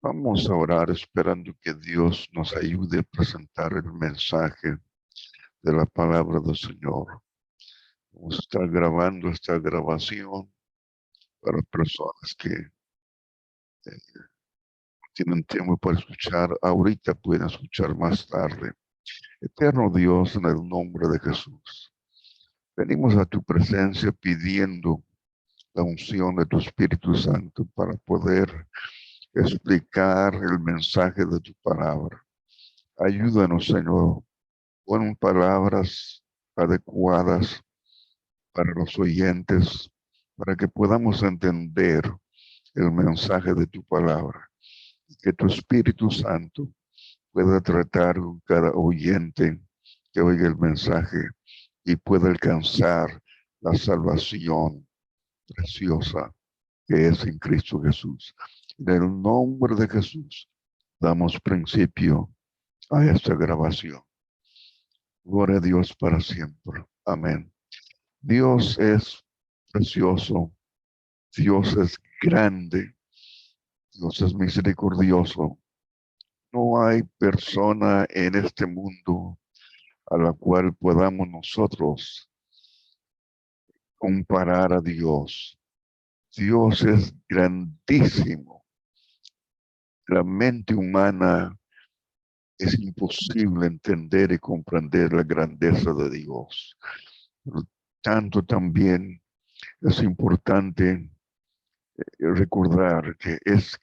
Vamos a orar esperando que Dios nos ayude a presentar el mensaje de la palabra del Señor. Vamos a estar grabando esta grabación para personas que tienen tiempo para escuchar. Ahorita pueden escuchar más tarde. Eterno Dios, en el nombre de Jesús, venimos a tu presencia pidiendo la unción de tu Espíritu Santo para poder explicar el mensaje de tu palabra. Ayúdanos, Señor. Pon palabras adecuadas para los oyentes, para que podamos entender el mensaje de tu palabra. Que tu Espíritu Santo pueda tratar con cada oyente que oiga el mensaje y pueda alcanzar la salvación preciosa que es en Cristo Jesús. En el nombre de Jesús damos principio a esta grabación. Gloria a Dios para siempre. Amén. Dios es precioso, Dios es grande, Dios es misericordioso. No hay persona en este mundo a la cual podamos nosotros comparar a Dios. Dios es grandísimo. La mente humana es imposible entender y comprender la grandeza de Dios. Por tanto, también es importante recordar que es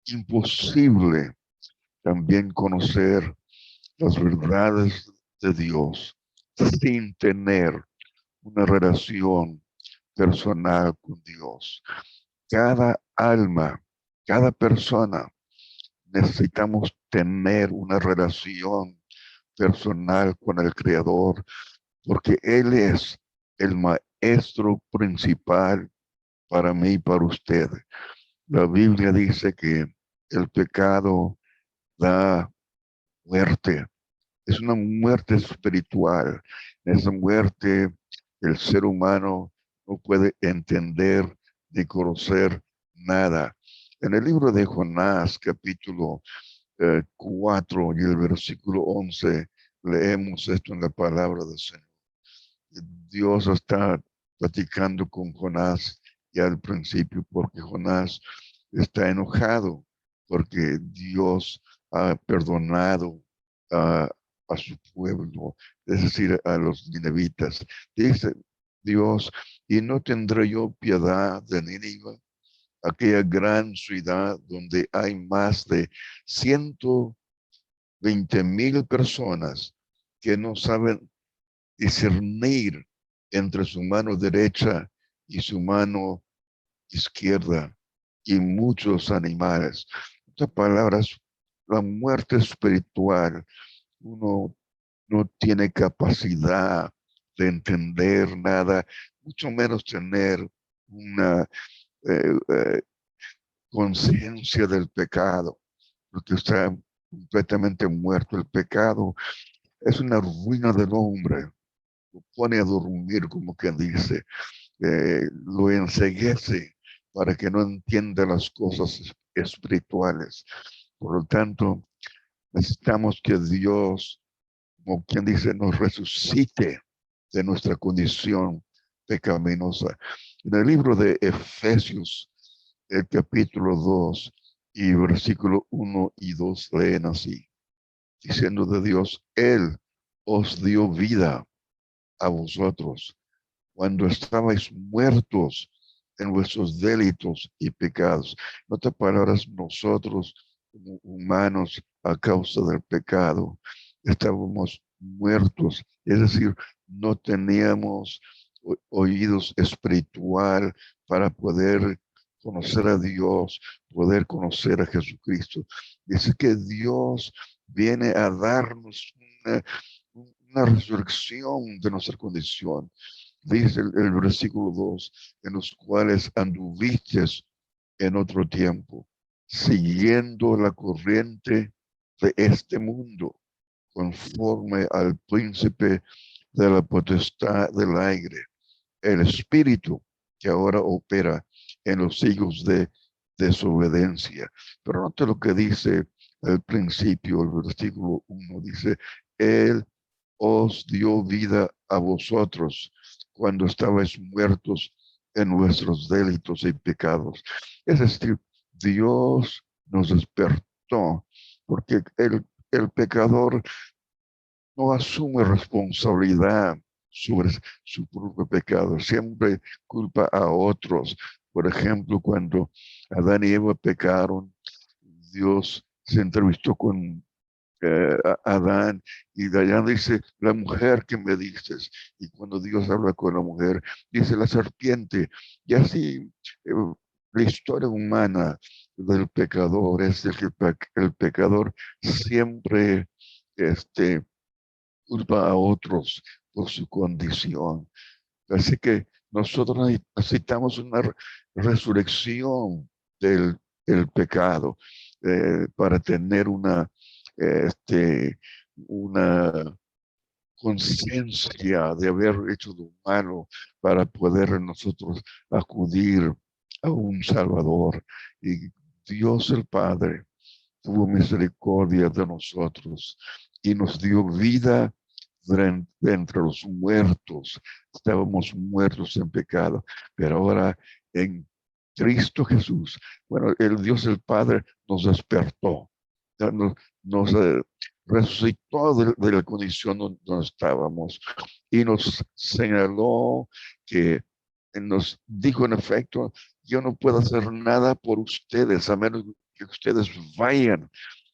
imposible también conocer las verdades de Dios sin tener una relación personal con Dios. Cada alma, cada persona necesitamos tener una relación personal con el Creador porque Él es el maestro principal para mí y para usted. La Biblia dice que el pecado da muerte. Es una muerte espiritual. En esa muerte el ser humano no puede entender ni conocer nada. En el libro de Jonás, capítulo 4 y el versículo 11, leemos esto en la palabra del Señor. Dios está platicando con Jonás ya al principio porque Jonás está enojado porque Dios ha perdonado a, a su pueblo, es decir, a los ninevitas. Dice Dios, y no tendré yo piedad de Nínive, aquella gran ciudad donde hay más de 120,000 personas que no saben discernir entre su mano derecha y su mano izquierda y muchos animales. Estas palabras, la muerte espiritual, uno no tiene capacidad de entender nada, mucho menos tener una eh, eh, conciencia del pecado, porque está completamente muerto. El pecado es una ruina del hombre, lo pone a dormir, como quien dice, lo enceguece para que no entienda las cosas espirituales. Por lo tanto, necesitamos que Dios, como quien dice, nos resucite de nuestra condición pecaminosa. En el libro de Efesios, el capítulo 2 y versículo 1 y 2 leen así, diciendo de Dios, Él os dio vida a vosotros cuando estabais muertos en vuestros delitos y pecados. En otras palabras, nosotros como humanos a causa del pecado estábamos muertos, es decir, no teníamos oídos espiritual para poder conocer a Dios, poder conocer a Jesucristo. Dice que Dios viene a darnos una resurrección de nuestra condición. Dice el versículo 2, en los cuales anduviste en otro tiempo, siguiendo la corriente de este mundo, conforme al príncipe de la potestad del aire, el espíritu que ahora opera en los hijos de desobediencia. Pero note lo que dice al principio, el versículo 1, dice, Él os dio vida a vosotros cuando estabais muertos en vuestros delitos y pecados. Es decir, Dios nos despertó, porque el pecador no asume responsabilidad sobre su propio pecado, siempre culpa a otros. Por ejemplo, cuando Adán y Eva pecaron, Dios se entrevistó con Adán, y Dayan dice, la mujer que me dices, y cuando Dios habla con la mujer, dice la serpiente, y así la historia humana del pecador es de que el pecador siempre culpa a otros por su condición. Así que nosotros necesitamos una resurrección del pecado para tener una conciencia de haber hecho lo malo para poder nosotros acudir a un Salvador. Y Dios el Padre tuvo misericordia de nosotros y nos dio vida de entre los muertos. Estábamos muertos en pecado, pero ahora en Cristo Jesús, bueno, el Dios el Padre nos despertó, nos resucitó de la condición donde estábamos y nos señaló que nos dijo en efecto, yo no puedo hacer nada por ustedes a menos que ustedes vayan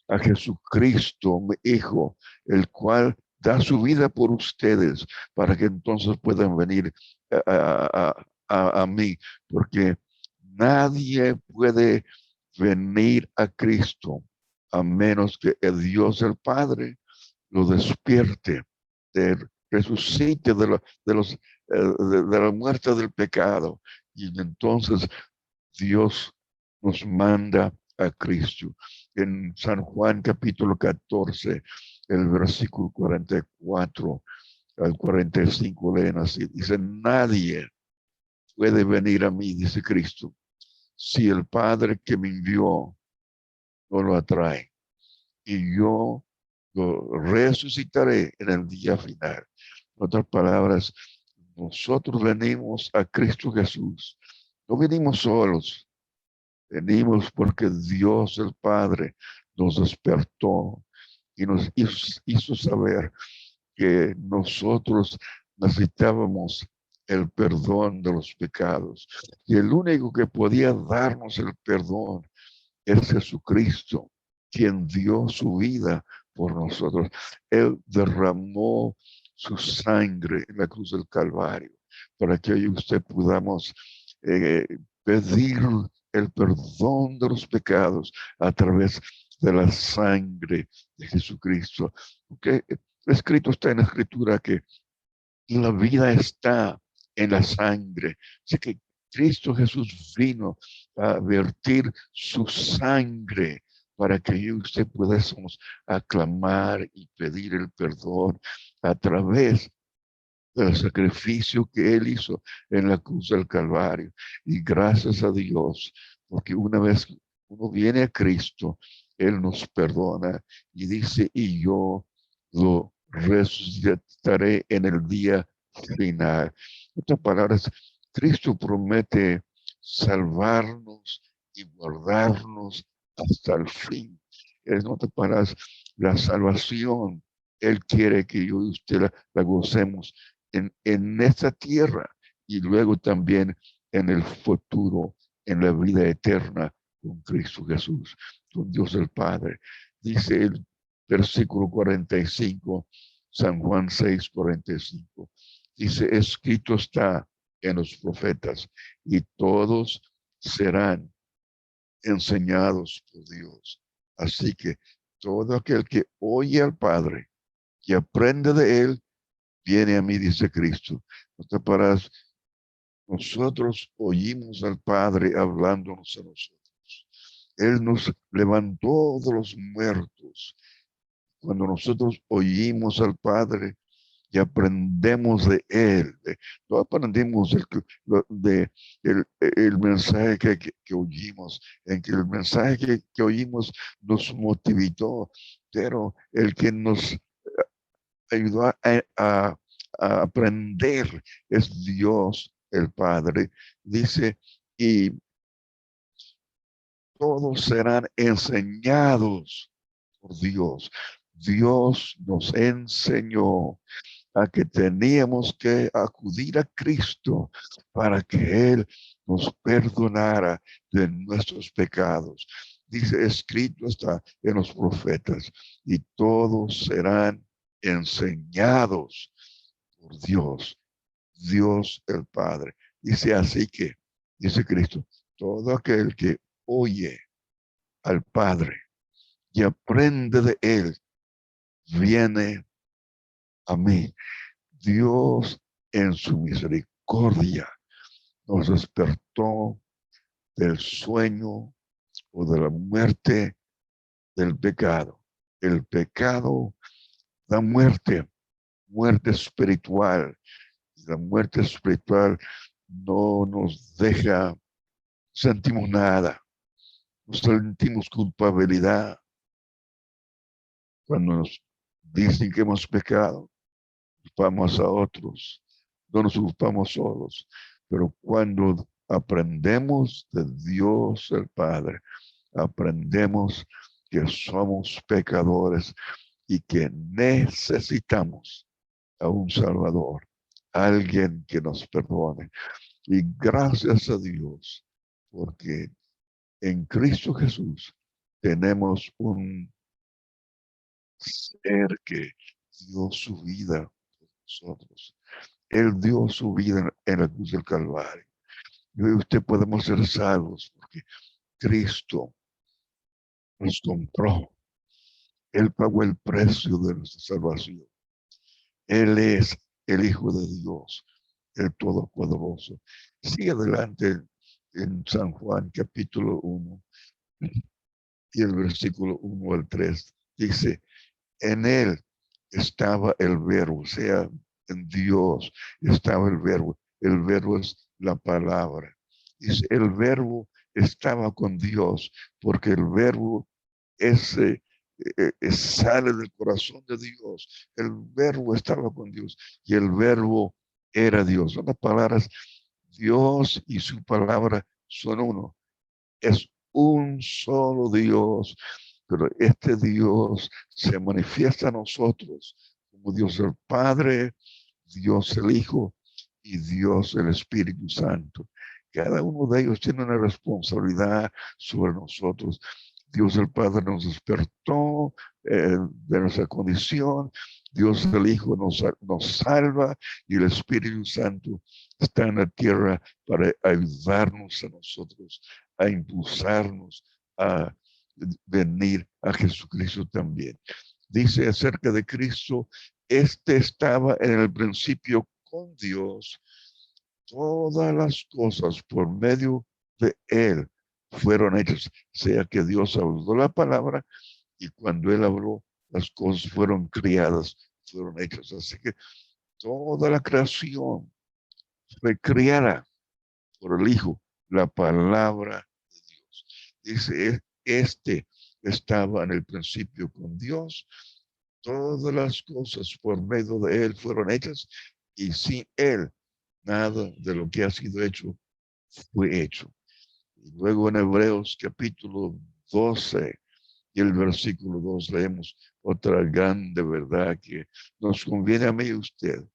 a Jesucristo, mi Hijo, el cual da su vida por ustedes para que entonces puedan venir a mí, porque nadie puede venir a Cristo a menos que el Dios el Padre lo despierte, resucite de la muerte del pecado. Y entonces Dios nos manda a Cristo. En San Juan capítulo 14, el versículo 44 al 45 leen así. Dice, nadie puede venir a mí, dice Cristo, si el Padre que me envió no lo atrae. Y yo lo resucitaré en el día final. En otras palabras, nosotros venimos a Cristo Jesús. No venimos solos, venimos porque Dios el Padre nos despertó y nos hizo saber que nosotros necesitábamos el perdón de los pecados. Y el único que podía darnos el perdón es Jesucristo, quien dio su vida por nosotros. Él derramó su sangre en la cruz del Calvario para que hoy usted podamos pedir el perdón de los pecados a través de la sangre de Jesucristo. Porque escrito está en la Escritura que la vida está en la sangre. Así que Cristo Jesús vino a vertir su sangre para que yo y usted pudiésemos aclamar y pedir el perdón a través del sacrificio que Él hizo en la cruz del Calvario. Y gracias a Dios, porque una vez uno viene a Cristo, Él nos perdona y dice, y yo lo resucitaré en el día final. En otras palabras, Cristo promete salvarnos y guardarnos hasta el fin. En otras palabras, la salvación, Él quiere que yo y usted la gocemos en esta tierra y luego también en el futuro, en la vida eterna con Cristo Jesús, con Dios el Padre. Dice el versículo 45, San Juan 6, 45. Dice, escrito está en los profetas y todos serán enseñados por Dios. Así que todo aquel que oye al Padre y aprende de él, viene a mí, dice Cristo. Nosotros oímos al Padre hablándonos a nosotros. Él nos levantó de los muertos. Cuando nosotros oímos al Padre, y aprendemos de él. No aprendimos el mensaje que oímos, en que el mensaje que oímos nos motivó, pero el que nos ayudó a aprender es Dios el Padre. Dice, y todos serán enseñados por Dios. Dios nos enseñó a que teníamos que acudir a Cristo para que Él nos perdonara de nuestros pecados. Dice, escrito está en los profetas, y todos serán enseñados por Dios, Dios el Padre. Dice así que, dice Cristo, todo aquel que oye al Padre y aprende de Él, viene a mí. Dios en su misericordia nos despertó del sueño o de la muerte del pecado. El pecado da muerte, muerte espiritual. La muerte espiritual no nos deja, sentimos nada, no sentimos culpabilidad cuando nos dicen que hemos pecado. Culpamos a otros, no nos culpamos solos, pero cuando aprendemos de Dios el Padre, aprendemos que somos pecadores y que necesitamos a un Salvador, alguien que nos perdone. Y gracias a Dios, porque en Cristo Jesús tenemos un ser que dio su vida por nosotros. Él dio su vida en la cruz del Calvario. Yo y usted podemos ser salvos porque Cristo nos compró. Él pagó el precio de nuestra salvación. Él es el Hijo de Dios, el Todopoderoso. Sigue adelante en San Juan capítulo 1 y el versículo 1 al 3. Dice, en él estaba el verbo, o sea, en Dios estaba el verbo. El verbo es la palabra. Dice, el verbo estaba con Dios, porque el verbo sale del corazón de Dios. El verbo estaba con Dios y el verbo era Dios. Son las palabras, Dios y su palabra son uno. Es un solo Dios, pero este Dios se manifiesta a nosotros como Dios el Padre, Dios el Hijo y Dios el Espíritu Santo. Cada uno de ellos tiene una responsabilidad sobre nosotros. Dios el Padre nos despertó de nuestra condición. Dios el Hijo nos salva y el Espíritu Santo está en la tierra para ayudarnos a nosotros, a impulsarnos a venir a Jesucristo también. Dice acerca de Cristo, este estaba en el principio con Dios. Todas las cosas por medio de él fueron hechas. Sea que Dios habló la palabra y cuando él habló, las cosas fueron criadas, fueron hechas. Así que toda la creación fue criada por el Hijo, la palabra de Dios. Dice, este estaba en el principio con Dios. Todas las cosas por medio de él fueron hechas y sin él nada de lo que ha sido hecho fue hecho. Y luego en Hebreos capítulo 12 y el versículo 2 leemos otra grande verdad que nos conviene a mí y a usted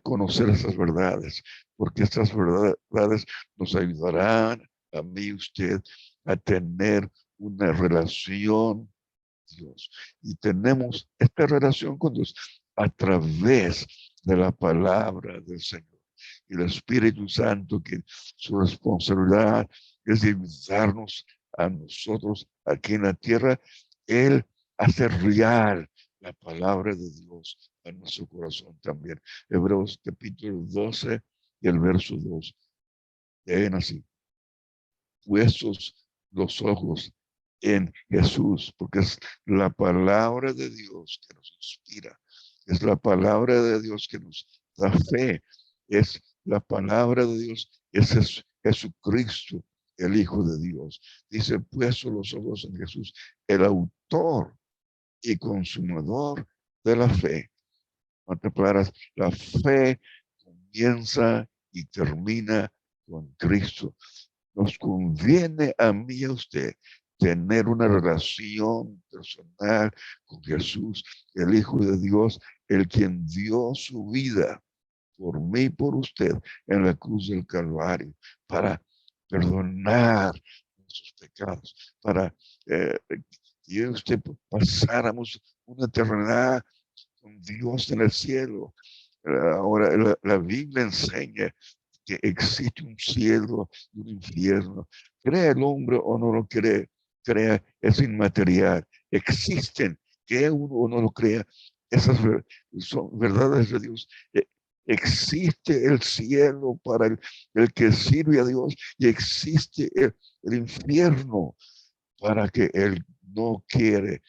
conocer estas verdades, porque estas verdades nos ayudarán a mí y a usted a tener una relación con Dios. Y tenemos esta relación con Dios a través de la palabra del Señor. Y el Espíritu Santo, que su responsabilidad es de ayudarnos a nosotros aquí en la tierra, Él hace real la palabra de Dios a nuestro corazón también. Hebreos capítulo 12 y el verso 2. Leen así. Puestos los ojos en Jesús, porque es la palabra de Dios que nos inspira. Es la palabra de Dios que nos da fe. Es la palabra de Dios. Ese es Jesucristo, el Hijo de Dios. Dice, puesto los ojos en Jesús, el autor y consumador de la fe. En otras palabras, la fe comienza y termina con Cristo. Nos conviene a mí y a usted tener una relación personal con Jesús, el Hijo de Dios, el quien dio su vida por mí y por usted en la cruz del Calvario para perdonar nuestros pecados, para que usted pasáramos una eternidad con Dios en el cielo. Ahora la Biblia enseña que existe un cielo y un infierno. ¿Cree el hombre o no lo cree? Crea, es inmaterial. Existen, que uno o no lo crea, esas son verdades de Dios. Existe el cielo para el que sirve a Dios y existe el infierno para que él no quiere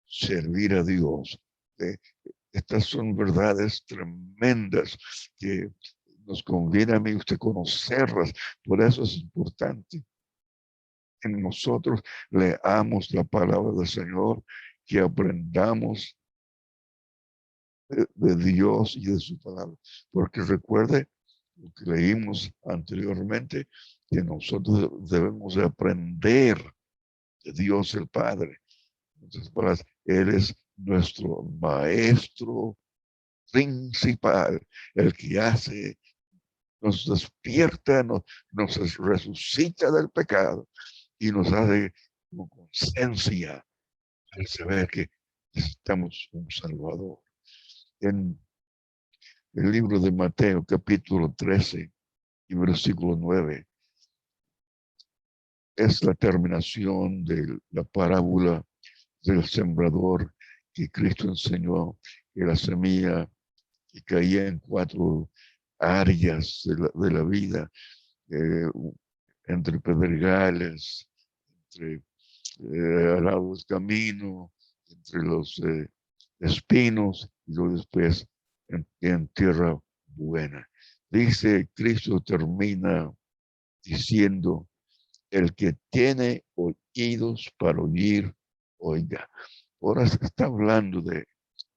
servir a Dios. Eh, Estas son verdades tremendas que nos conviene a mí y usted conocerlas. Por eso es importante que nosotros leamos la palabra del Señor, que aprendamos de Dios y de su palabra. Porque recuerde lo que leímos anteriormente, que nosotros debemos de aprender de Dios el Padre. Entonces, Él es nuestro maestro principal, el que hace, nos despierta, nos resucita del pecado y nos hace con conciencia al saber que necesitamos un Salvador. En el libro de Mateo, capítulo 13 y versículo 9, es la terminación de la parábola del sembrador que Cristo enseñó, que la semilla que caía en 4 áreas de la vida, eh, entre pedregales, entre al lado del camino, entre los espinos, y luego después en tierra buena. Dice, Cristo termina diciendo, el que tiene oídos para oír, oiga. Ahora se está hablando de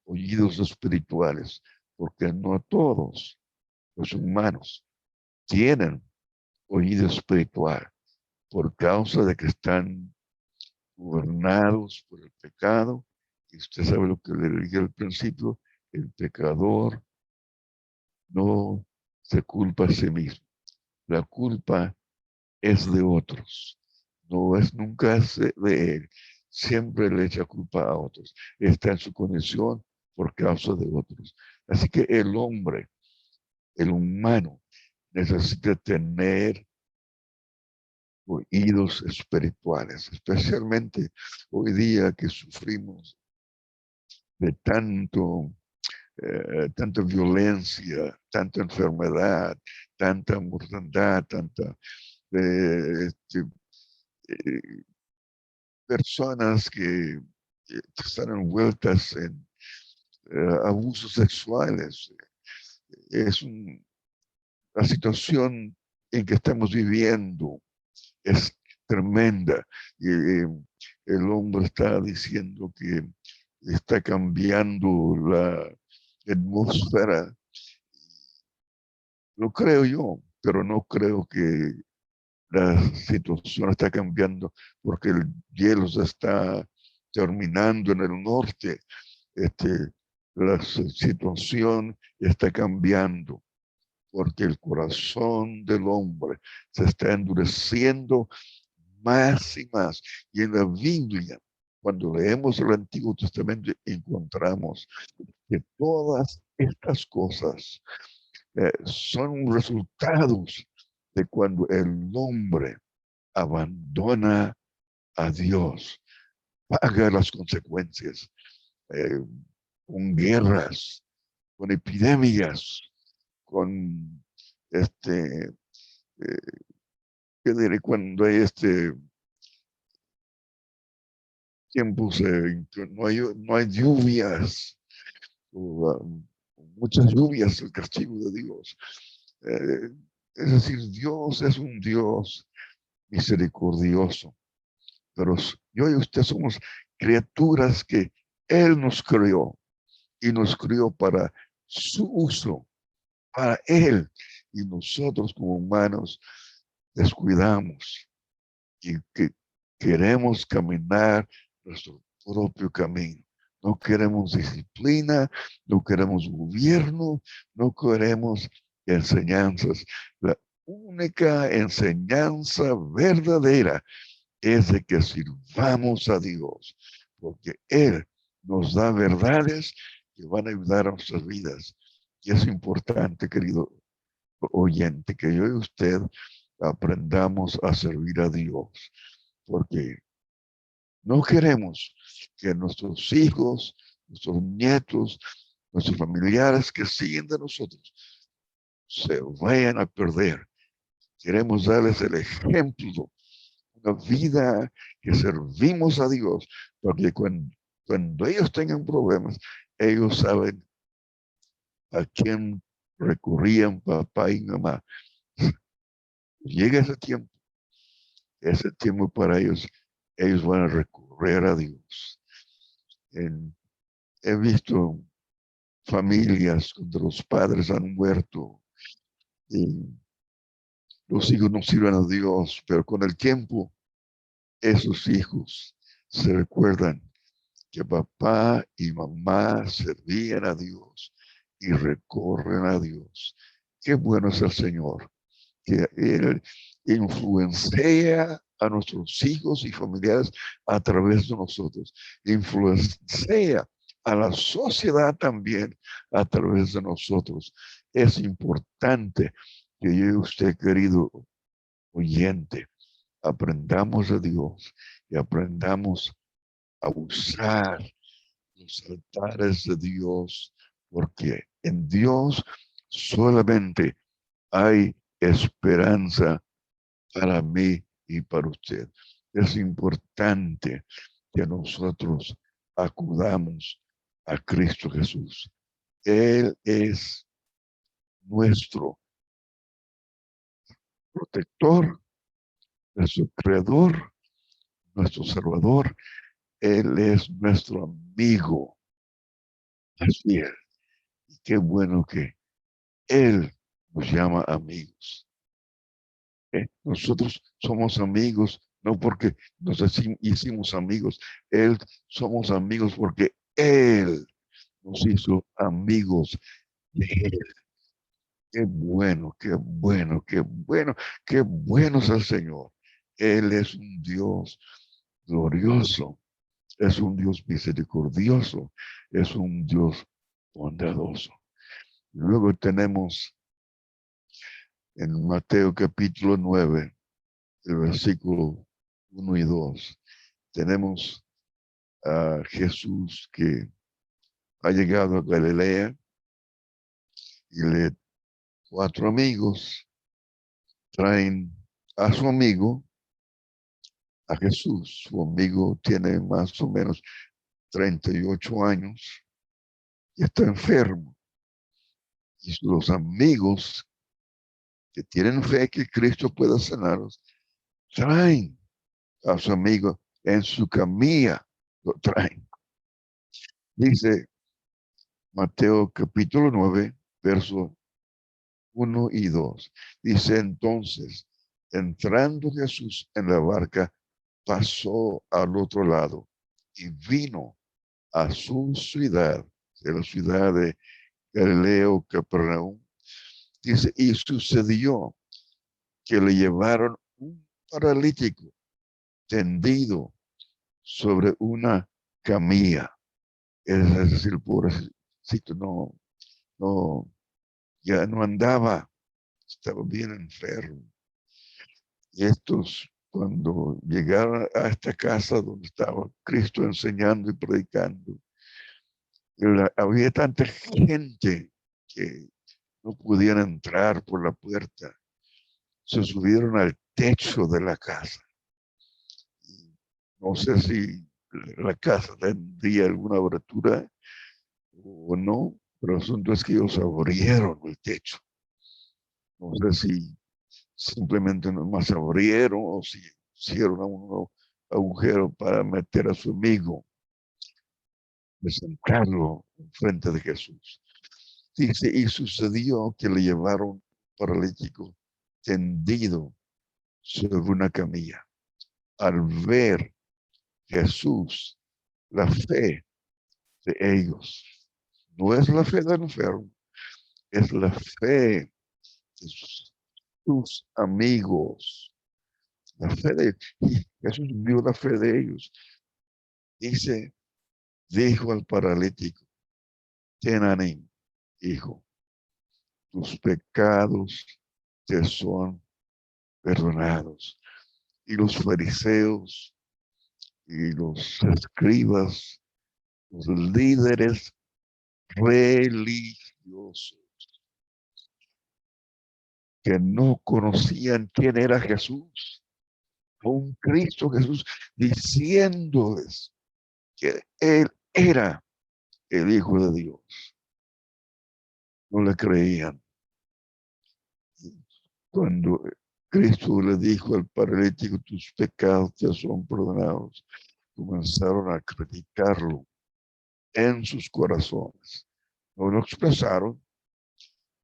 oídos espirituales, porque no todos los humanos tienen oído espiritual por causa de que están gobernados por el pecado. Y usted sabe lo que le dije al principio, el pecador no se culpa a sí mismo. La culpa es de otros, no es nunca es de él. Siempre le echa culpa a otros. Está en su condición por causa de otros. Así que el hombre, el humano, necesita tener oídos espirituales, especialmente hoy día que sufrimos de tanta violencia, tanta enfermedad, tanta mortandad, tanta eh, personas que están envueltas en abusos sexuales. Es la situación en que estamos viviendo es tremenda. Y el hombre está diciendo que está cambiando la atmósfera. Lo creo yo, pero no creo que la situación está cambiando porque el hielo se está terminando en el norte. Este, la situación está cambiando porque el corazón del hombre se está endureciendo más y más. Y en la Biblia, cuando leemos el Antiguo Testamento, encontramos que todas estas cosas son resultados de cuando el hombre abandona a Dios, paga las consecuencias eh, con guerras, con epidemias, con ¿qué diré? Cuando hay tiempos que no hay lluvias, muchas lluvias, el castigo de Dios. Eh, es decir, Dios es un Dios misericordioso, pero yo y usted somos criaturas que Él nos creó y nos crió para su uso, para Él. Y nosotros como humanos descuidamos y que queremos caminar nuestro propio camino. No queremos disciplina, no queremos gobierno, no queremos enseñanzas. La única enseñanza verdadera es de que sirvamos a Dios, porque Él nos da verdades que van a ayudar a nuestras vidas. Y es importante, querido oyente, que yo y usted aprendamos a servir a Dios, porque no queremos que nuestros hijos, nuestros nietos, nuestros familiares que siguen de nosotros se vayan a perder. Queremos darles el ejemplo, una vida que servimos a Dios, porque cuando ellos tengan problemas, ellos saben a quién recurrían papá y mamá. Llega ese tiempo para ellos, ellos van a recurrir a Dios. En, he visto familias donde los padres han muerto y los hijos no sirven a Dios, pero con el tiempo esos hijos se recuerdan que papá y mamá servían a Dios y recorren a Dios. Qué bueno es el Señor, que Él influencia a nuestros hijos y familiares a través de nosotros. Influencia a la sociedad también a través de nosotros. Es importante que yo y usted, querido oyente, aprendamos de Dios y aprendamos a usar los altares de Dios, porque en Dios solamente hay esperanza para mí y para usted. Es importante que nosotros acudamos a Cristo Jesús. Él es nuestro protector, nuestro creador, nuestro salvador. Él es nuestro amigo. Así es. Y qué bueno que Él nos llama amigos. Nosotros somos amigos, no porque nos hicimos amigos. Somos amigos porque Él nos hizo amigos de Él. Qué bueno, qué bueno, qué bueno, qué bueno es el Señor. Él es un Dios glorioso, es un Dios misericordioso, es un Dios bondadoso. Luego tenemos en Mateo capítulo 9, el versículo 1 y 2, tenemos a Jesús que ha llegado a Galilea y cuatro amigos traen a su amigo, a Jesús. Su amigo tiene más o menos 38 años y está enfermo. Y los amigos que tienen fe que Cristo pueda sanarlos, traen a su amigo en su camilla, lo traen. Dice Mateo capítulo 9, verso 1 y 2. Dice entonces, entrando Jesús en la barca, pasó al otro lado y vino a su ciudad, de la ciudad de Galileo, Capernaum. Dice, y sucedió que le llevaron un paralítico tendido sobre una camilla. Es decir, pobrecito, no, ya no andaba, estaba bien enfermo. Y estos, cuando llegaron a esta casa donde estaba Cristo enseñando y predicando, había tanta gente que no podían entrar por la puerta. Se subieron al techo de la casa. No sé si la casa tendría alguna abertura, o no, pero el asunto es que ellos abrieron el techo. No sé si simplemente nomás abrieron o si hicieron un agujero para meter a su amigo, de sentarlo frente de Jesús. Dice, y sucedió que le llevaron paralítico tendido sobre una camilla. Al ver Jesús, la fe de ellos, no es la fe del enfermo, es la fe de sus amigos. La fe de y Jesús vio la fe de ellos. Dice, dijo al paralítico, ten ánimo, hijo, tus pecados te son perdonados. Y los fariseos y los escribas, los líderes religiosos que no conocían quién era Jesús, un Cristo Jesús, diciéndoles que Él era el Hijo de Dios. No le creían. Cuando Cristo le dijo al paralítico, tus pecados te son perdonados, comenzaron a criticarlo en sus corazones. No lo expresaron,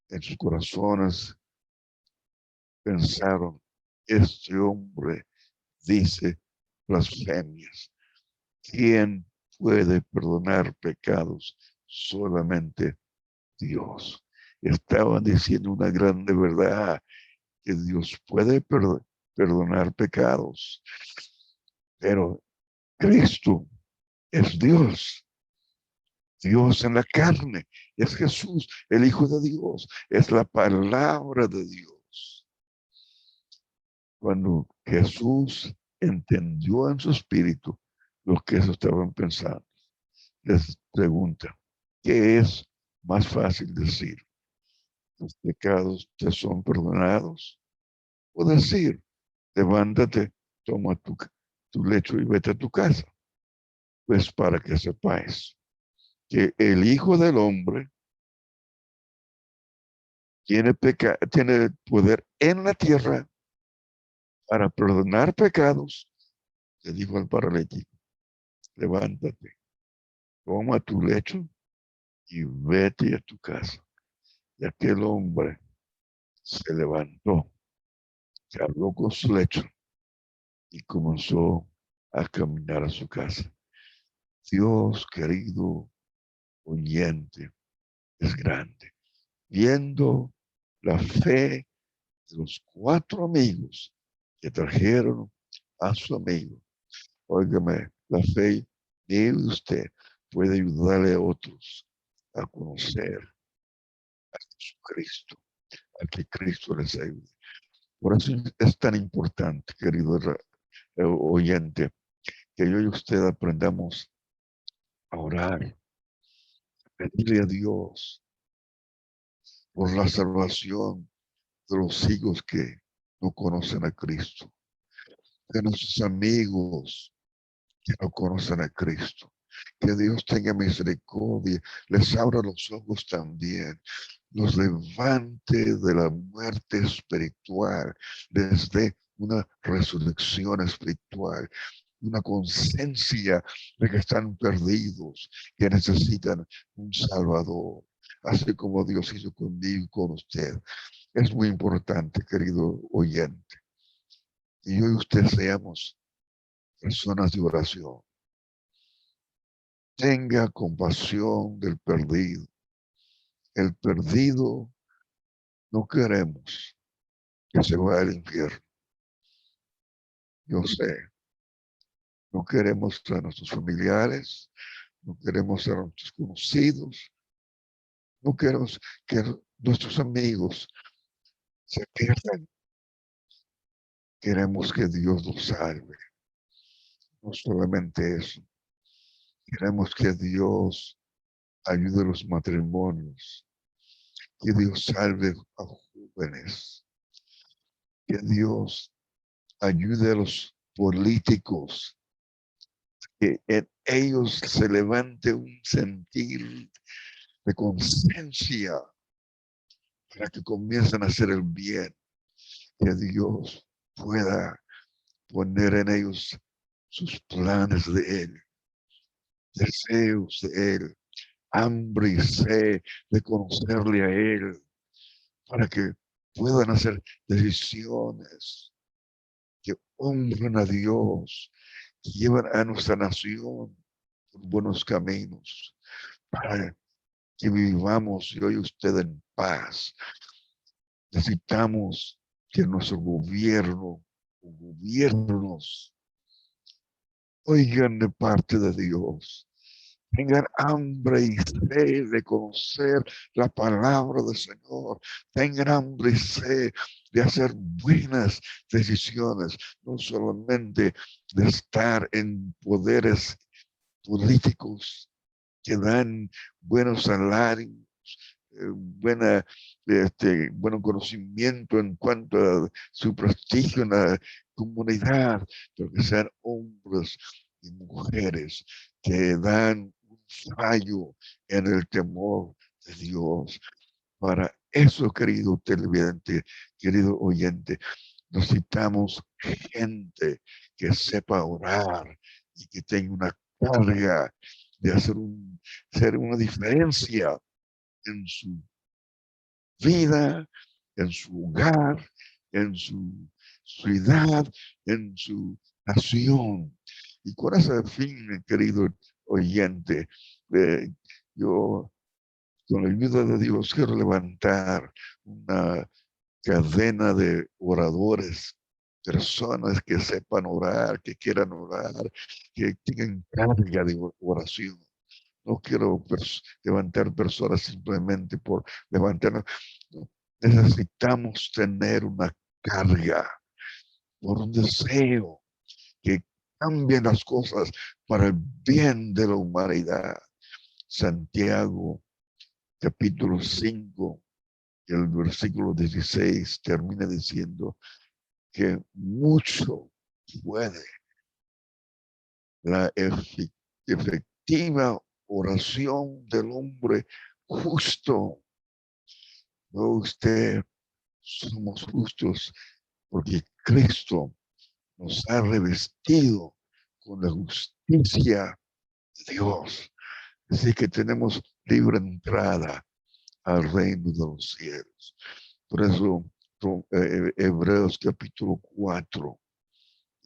en sus corazones pensaron, este hombre dice blasfemias. ¿Quién puede perdonar pecados? Solamente Dios. Estaban diciendo una grande verdad, que Dios puede perdonar pecados, pero Cristo es Dios. Dios en la carne, es Jesús, el Hijo de Dios, es la palabra de Dios. Cuando Jesús entendió en su espíritu lo que ellos estaban pensando, les pregunta, ¿qué es más fácil decir? ¿Los pecados te son perdonados? O decir, levántate, toma tu lecho y vete a tu casa. Pues para que sepáis que el Hijo del Hombre tiene poder en la tierra para perdonar pecados, le dijo al paralítico, levántate, toma tu lecho y vete a tu casa. Y aquel hombre se levantó, cargó con su lecho y comenzó a caminar a su casa. Dios, querido oyente, es grande. Viendo la fe de los 4 amigos que trajeron a su amigo. Óigame, la fe de usted puede ayudarle a otros a conocer a Jesucristo, a que Cristo les ayude. Por eso es tan importante, querido oyente, que yo y usted aprendamos a orar, a pedirle a Dios por la salvación de los hijos que no conocen a Cristo, de nuestros amigos que no conocen a Cristo. Que Dios tenga misericordia, les abra los ojos también, los levante de la muerte espiritual, les dé una resurrección espiritual, una conciencia de que están perdidos, que necesitan un Salvador, así como Dios hizo conmigo y con usted. Es muy importante, querido oyente, que yo y usted seamos personas de oración. Tenga compasión del perdido. El perdido no queremos que se vaya al infierno. Yo sé, no queremos a nuestros familiares, no queremos a nuestros conocidos, no queremos que nuestros amigos se pierdan. Queremos que Dios los salve. No solamente eso, queremos que Dios ayude a los matrimonios, que Dios salve a jóvenes, que Dios ayude a los políticos que en ellos se levante un sentir de conciencia para que comiencen a hacer el bien, que Dios pueda poner en ellos sus planes de Él, deseos de Él, hambre y sed de conocerle a Él, para que puedan hacer decisiones que honren a Dios, que llevan a nuestra nación por buenos caminos, para que vivamos, y hoy usted, en paz. Necesitamos que nuestro gobierno o gobiernos oigan de parte de Dios, tengan hambre y sed de conocer la palabra del Señor, tengan hambre y sed de hacer buenas decisiones, no solamente de estar en poderes políticos que dan buenos salarios, buena, buen conocimiento en cuanto a su prestigio en la comunidad, pero que sean hombres y mujeres que dan un fallo en el temor de Dios. Para eso, querido televidente, querido oyente, necesitamos gente que sepa orar y que tenga una carga de hacer una diferencia en su vida, en su hogar, en su ciudad, en su nación. Y con ese fin, mi querido oyente, eh, yo, con la ayuda de Dios, quiero levantar una cadena de oradores, personas que sepan orar, que quieran orar, que tengan carga de oración. No quiero levantar personas simplemente por levantar. No. Necesitamos tener una carga por un deseo que cambien las cosas para el bien de la humanidad. Santiago, capítulo 5, el versículo 16 termina diciendo que mucho puede la efectiva oración del hombre justo. No usted, somos justos porque Cristo nos ha revestido con la justicia de Dios. Así que tenemos libre entrada al reino de los cielos. Por eso, Hebreos capítulo 4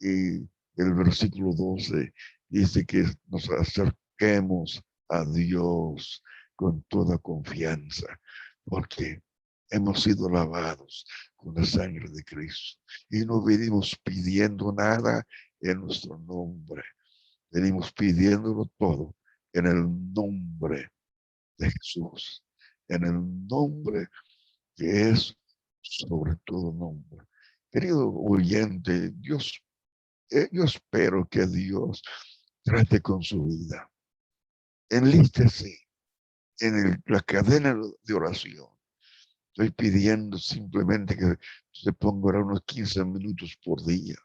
y el versículo 12 dice que nos acerquemos a Dios con toda confianza, porque hemos sido lavados con la sangre de Cristo y no venimos pidiendo nada en nuestro nombre, venimos pidiéndolo todo en el nombre de Jesús, en el nombre que es sobre todo nombre. Querido oyente, yo espero que Dios trate con su vida. Enlístese en la cadena de oración. Estoy pidiendo simplemente que se ponga unos 15 minutos por día,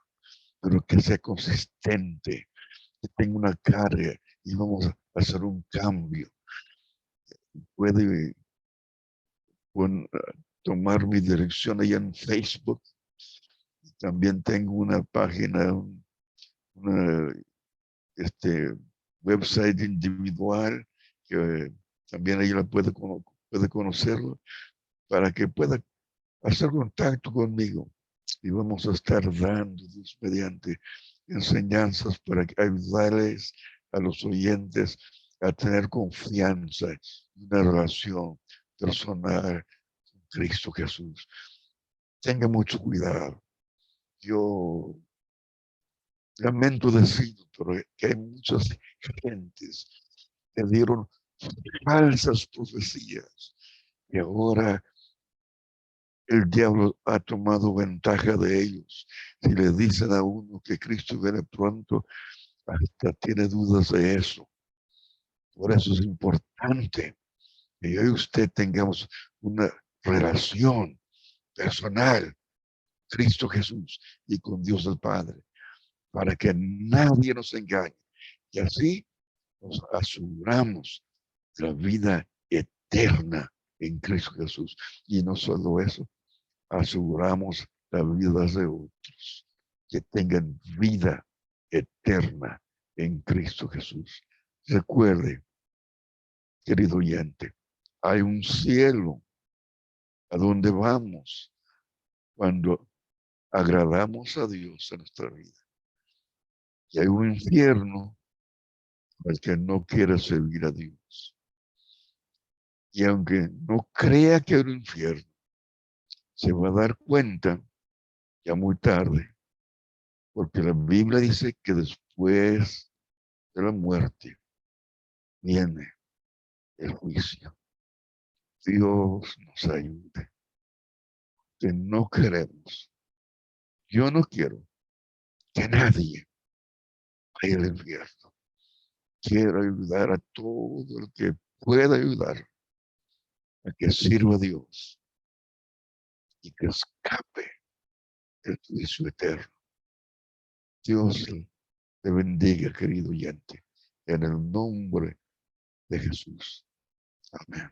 pero que sea consistente, que tenga una carga y vamos a hacer un cambio. Puede tomar mi dirección ahí en Facebook. También tengo una página, una website individual que también ahí la puede conocerlo para que pueda hacer contacto conmigo y vamos a estar dando mediante enseñanzas para ayudarles a los oyentes a tener confianza y una relación personal con Cristo Jesús. Tenga mucho cuidado. Yo lamento decirlo, pero que hay muchas gentes que dieron falsas profecías y ahora el diablo ha tomado ventaja de ellos. Si le dicen a uno que Cristo viene pronto, hasta tiene dudas de eso. Por eso es importante que yo y usted tengamos una relación personal, Cristo Jesús y con Dios el Padre, para que nadie nos engañe, Y así nos aseguramos la vida eterna en Cristo Jesús. Y no solo eso, aseguramos la vida de otros que tengan vida eterna en Cristo Jesús. Recuerde, querido oyente, hay un cielo a donde vamos cuando agradamos a Dios en nuestra vida. Y hay un infierno al que no quiere servir a Dios. Y aunque no crea que hay un infierno, se va a dar cuenta ya muy tarde, porque la Biblia dice que después de la muerte viene el juicio. Dios nos ayude, que no queremos. Yo no quiero que nadie vaya al infierno. Quiero ayudar a todo el que pueda ayudar a que sirva a Dios y que escape del juicio eterno. Dios te bendiga, querido oyente, en el nombre de Jesús. Amén.